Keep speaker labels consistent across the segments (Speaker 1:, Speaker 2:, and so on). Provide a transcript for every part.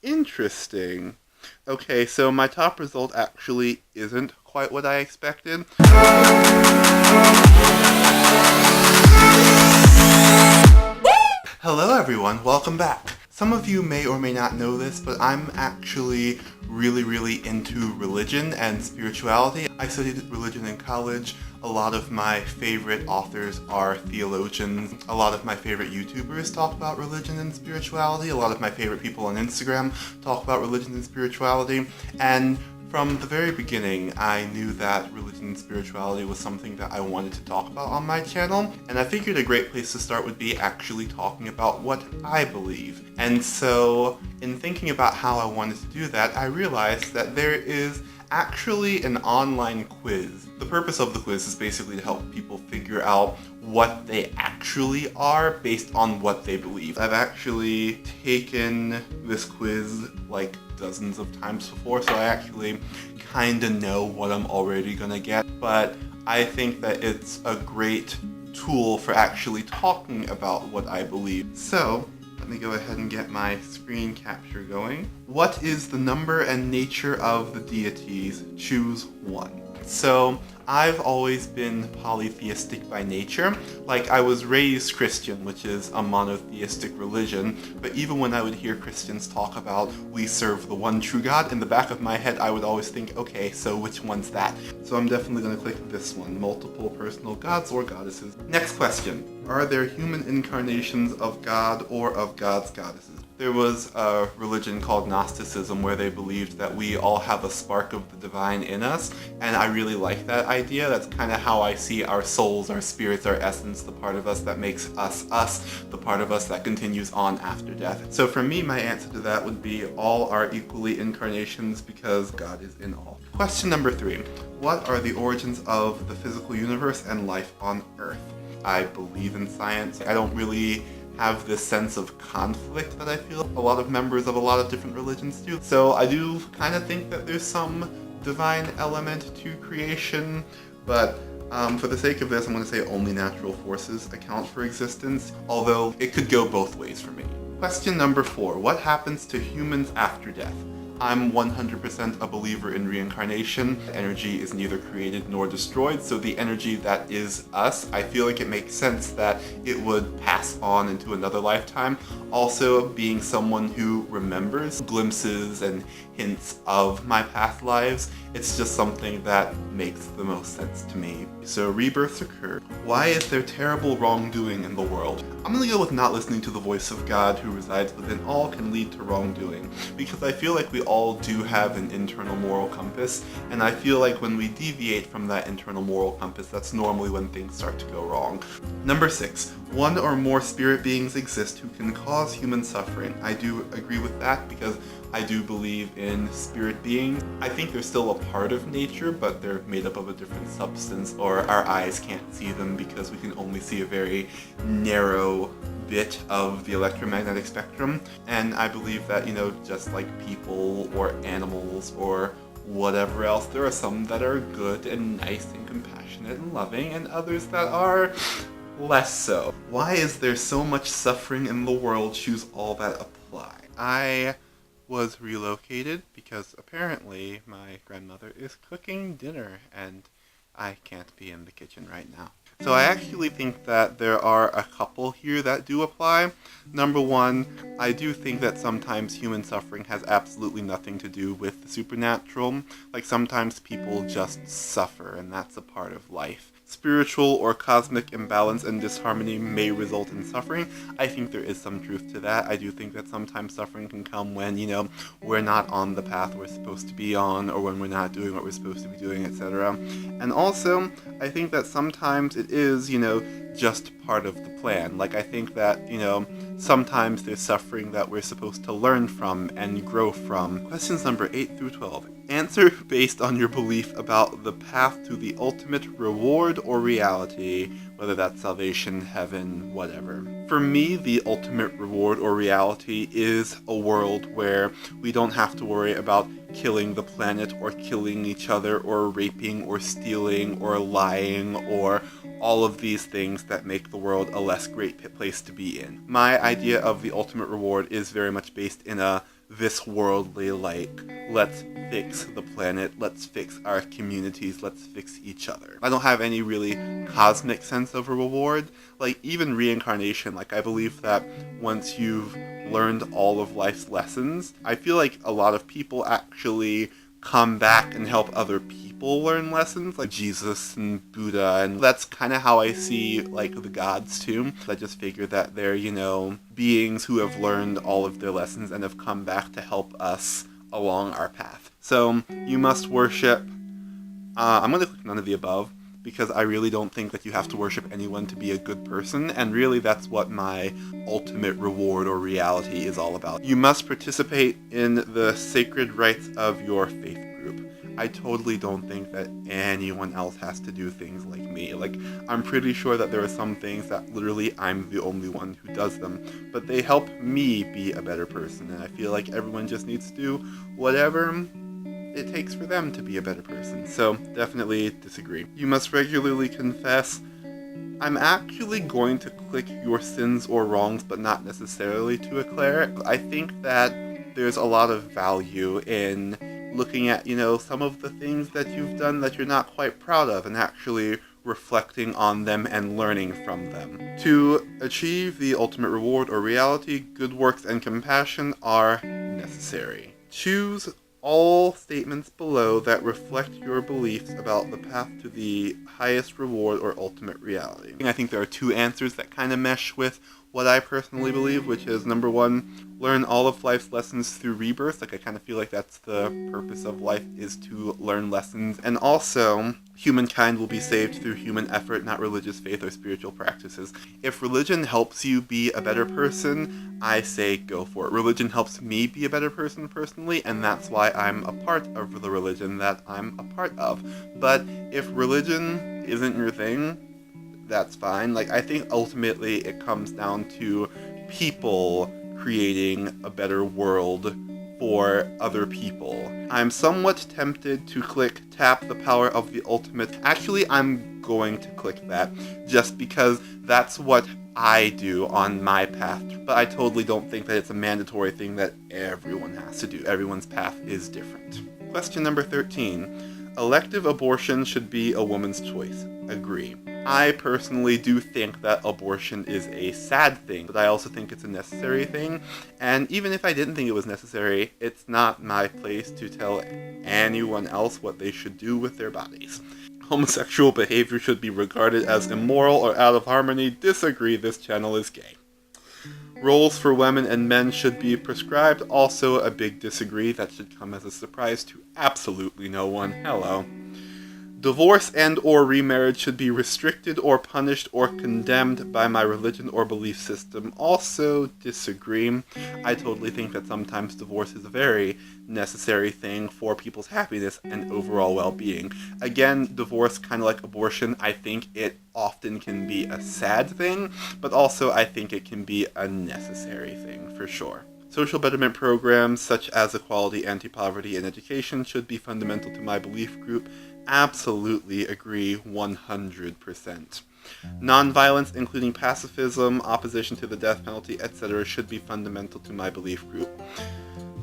Speaker 1: Interesting. Okay, so my top result actually isn't quite what I expected. Hello everyone, welcome back. Some of you may or may not know this, but I'm actually really into religion and spirituality. I studied religion in college. A lot of my favorite authors are theologians. A lot of my favorite YouTubers talk about religion and spirituality. A lot of my favorite people on Instagram talk about religion and spirituality. And from the very beginning, I knew that religion and spirituality was something that I wanted to talk about on my channel, and I figured a great place to start would be actually talking about what I believe. And so, in thinking about how I wanted to do that, I realized that there is actually an online quiz. The purpose of the quiz is basically to help people figure out what they actually are based on what they believe. I've actually taken this quiz like dozens of times before, so I actually kinda know what I'm already gonna get, but I think that it's a great tool for actually talking about what I believe. So, let me go ahead and get my screen capture going. What is the number and nature of the deities? Choose one. So, I've always been polytheistic by nature. Like, I was raised Christian, which is a monotheistic religion, but even when I would hear Christians talk about we serve the one true God, in the back of my head I would always think, okay, so which one's that? So I'm definitely going to click this one, multiple personal gods or goddesses. Next question. Are there human incarnations of God or of God's goddesses? There was a religion called Gnosticism where they believed that we all have a spark of the divine in us, and I really like that idea. That's kind of how I see our souls, our spirits, our essence, the part of us that makes us us, the part of us that continues on after death. So for me, my answer to that would be all are equally incarnations because God is in all. Question number 3. What are the origins of the physical universe and life on Earth? I believe in science. I don't really have this sense of conflict that I feel a lot of members of a lot of different religions do. So I do kind of think that there's some divine element to creation, but for the sake of this, I'm going to say only natural forces account for existence, although it could go both ways for me. Question number 4. What happens to humans after death? I'm 100% a believer in reincarnation. Energy is neither created nor destroyed, so the energy that is us, I feel like it makes sense that it would pass on into another lifetime. Also, being someone who remembers glimpses and hints of my past lives, it's just something that makes the most sense to me. So rebirths occur. Why is there terrible wrongdoing in the world? I'm gonna go with not listening to the voice of God who resides within all can lead to wrongdoing, because I feel like we all do have an internal moral compass, and I feel like when we deviate from that internal moral compass, that's normally when things start to go wrong. Number 6. One or more spirit beings exist who can cause human suffering. I do agree with that because I do believe in spirit beings. I think they're still a part of nature, but they're made up of a different substance, or our eyes can't see them because we can only see a very narrow bit of the electromagnetic spectrum. And I believe that, just like people or animals or whatever else, there are some that are good and nice and compassionate and loving, and others that are less so. Why is there so much suffering in the world? Choose all that apply. I was relocated because apparently my grandmother is cooking dinner and I can't be in the kitchen right now. So I actually think that there are a couple here that do apply. Number 1, I do think that sometimes human suffering has absolutely nothing to do with the supernatural. Like sometimes people just suffer and that's a part of life. Spiritual or cosmic imbalance and disharmony may result in suffering. I think there is some truth to that. I do think that sometimes suffering can come when, we're not on the path we're supposed to be on, or when we're not doing what we're supposed to be doing, etc. And also, I think that sometimes it is, just part of the plan. Like, I think that, sometimes there's suffering that we're supposed to learn from and grow from. Questions number 8 through 12. Answer based on your belief about the path to the ultimate reward or reality, whether that's salvation, heaven, whatever. For me, the ultimate reward or reality is a world where we don't have to worry about killing the planet or killing each other or raping or stealing or lying or all of these things that make the world a less great place to be in. My idea of the ultimate reward is very much based in a this worldly, like, let's fix the planet, let's fix our communities, let's fix each other. I don't have any really cosmic sense of a reward. Like, even reincarnation, like, I believe that once you've learned all of life's lessons, I feel like a lot of people actually come back and help other people learn lessons, like Jesus and Buddha, and that's kind of how I see, like, the gods too. I just figure that they're, beings who have learned all of their lessons and have come back to help us along our path. So, you must worship, I'm going to click none of the above, because I really don't think that you have to worship anyone to be a good person, and really that's what my ultimate reward or reality is all about. You must participate in the sacred rites of your faith group. I totally don't think that anyone else has to do things like me. Like, I'm pretty sure that there are some things that literally I'm the only one who does them, but they help me be a better person, and I feel like everyone just needs to do whatever it takes for them to be a better person. So, definitely disagree. You must regularly confess. I'm actually going to click your sins or wrongs, but not necessarily to a cleric. I think that there's a lot of value in looking at, some of the things that you've done that you're not quite proud of and actually reflecting on them and learning from them. To achieve the ultimate reward or reality, good works and compassion are necessary. Choose all statements below that reflect your beliefs about the path to the highest reward or ultimate reality. I think there are two answers that kind of mesh with what I personally believe, which is number one, learn all of life's lessons through rebirth. Like, I kind of feel like that's the purpose of life, is to learn lessons. And also, humankind will be saved through human effort, not religious faith or spiritual practices. If religion helps you be a better person, I say go for it. Religion helps me be a better person personally, and that's why I'm a part of the religion that I'm a part of. But if religion isn't your thing, that's fine. Like, I think ultimately it comes down to people creating a better world for other people. I'm somewhat tempted to click tap the power of the ultimate. Actually, I'm going to click that just because that's what I do on my path. But I totally don't think that it's a mandatory thing that everyone has to do. Everyone's path is different. Question number 13. Elective abortion should be a woman's choice. Agree. I personally do think that abortion is a sad thing, but I also think it's a necessary thing, and even if I didn't think it was necessary, it's not my place to tell anyone else what they should do with their bodies. Homosexual behavior should be regarded as immoral or out of harmony. Disagree, this channel is gay. Roles for women and men should be prescribed. Also a big disagree. That should come as a surprise to absolutely no one. Hello. Divorce and or remarriage should be restricted or punished or condemned by my religion or belief system. Also disagree. I totally think that sometimes divorce is a very necessary thing for people's happiness and overall well-being. Again, divorce, kind of like abortion, I think it often can be a sad thing, but also I think it can be a necessary thing for sure. Social betterment programs such as equality, anti-poverty, and education should be fundamental to my belief group. Absolutely agree 100%. Nonviolence, including pacifism, opposition to the death penalty, etc., should be fundamental to my belief group.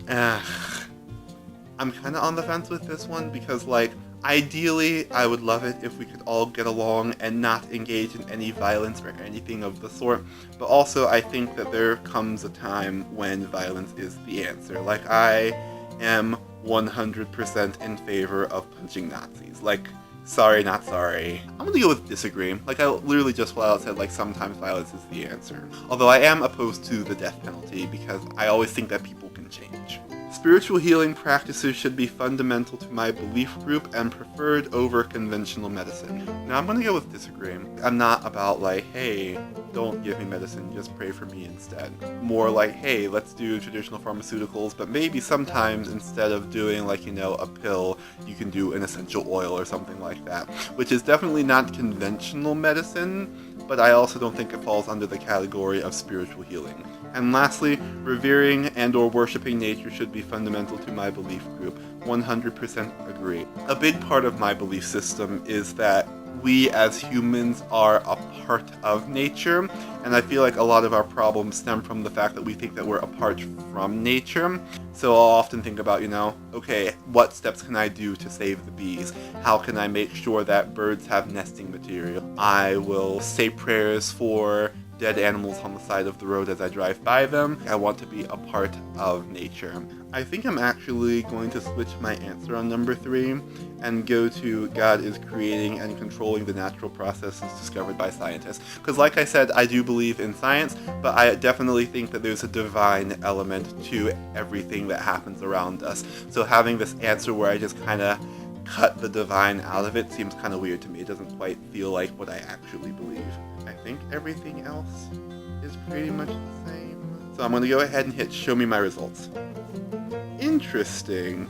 Speaker 1: I'm kind of on the fence with this one because, like, ideally, I would love it if we could all get along and not engage in any violence or anything of the sort, but also I think that there comes a time when violence is the answer. Like, I am 100% in favor of punching Nazis. Like, sorry, not sorry. I'm gonna go with disagree. Like, I literally just flat out said, like, sometimes violence is the answer. Although I am opposed to the death penalty because I always think that people can change. Spiritual healing practices should be fundamental to my belief group and preferred over conventional medicine. Now, I'm gonna go with disagree. I'm not about, like, hey, don't give me medicine, just pray for me instead. More like, hey, let's do traditional pharmaceuticals, but maybe sometimes instead of doing, like, you know, a pill, you can do an essential oil or something like that, which is definitely not conventional medicine, but I also don't think it falls under the category of spiritual healing. And lastly, revering and or worshipping nature should be fundamental to my belief group. 100% agree. A big part of my belief system is that we as humans are a part of nature, and I feel like a lot of our problems stem from the fact that we think that we're apart from nature. So I'll often think about, okay, what steps can I do to save the bees? How can I make sure that birds have nesting material? I will say prayers for dead animals on the side of the road as I drive by them. I want to be a part of nature. I think I'm actually going to switch my answer on number 3 and go to God is creating and controlling the natural processes discovered by scientists. Because like I said, I do believe in science, but I definitely think that there's a divine element to everything that happens around us. So having this answer where I just kind of cut the divine out of it seems kind of weird to me. It doesn't quite feel like what I actually believe. I think everything else is pretty much the same. So I'm going to go ahead and hit show me my results. Interesting.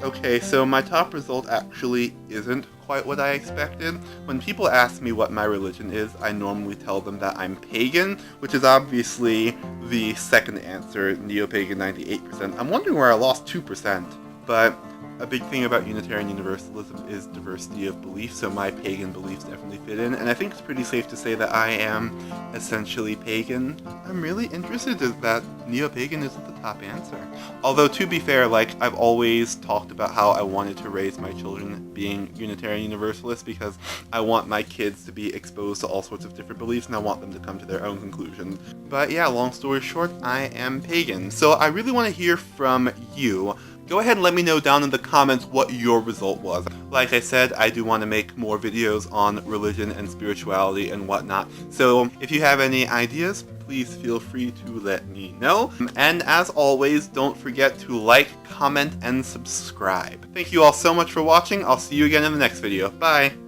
Speaker 1: Okay, so my top result actually isn't quite what I expected. When people ask me what my religion is, I normally tell them that I'm pagan, which is obviously the second answer, neo-pagan 98%. I'm wondering where I lost 2%, but a big thing about Unitarian Universalism is diversity of belief, so my pagan beliefs definitely fit in, and I think it's pretty safe to say that I am essentially pagan. I'm really interested that neo-pagan isn't the top answer. Although, to be fair, I've always talked about how I wanted to raise my children being Unitarian Universalists because I want my kids to be exposed to all sorts of different beliefs and I want them to come to their own conclusions. But yeah, long story short, I am pagan. So I really want to hear from you. Go ahead and let me know down in the comments what your result was. Like I said, I do want to make more videos on religion and spirituality and whatnot. So if you have any ideas, please feel free to let me know. And as always, don't forget to like, comment, and subscribe. Thank you all so much for watching. I'll see you again in the next video. Bye!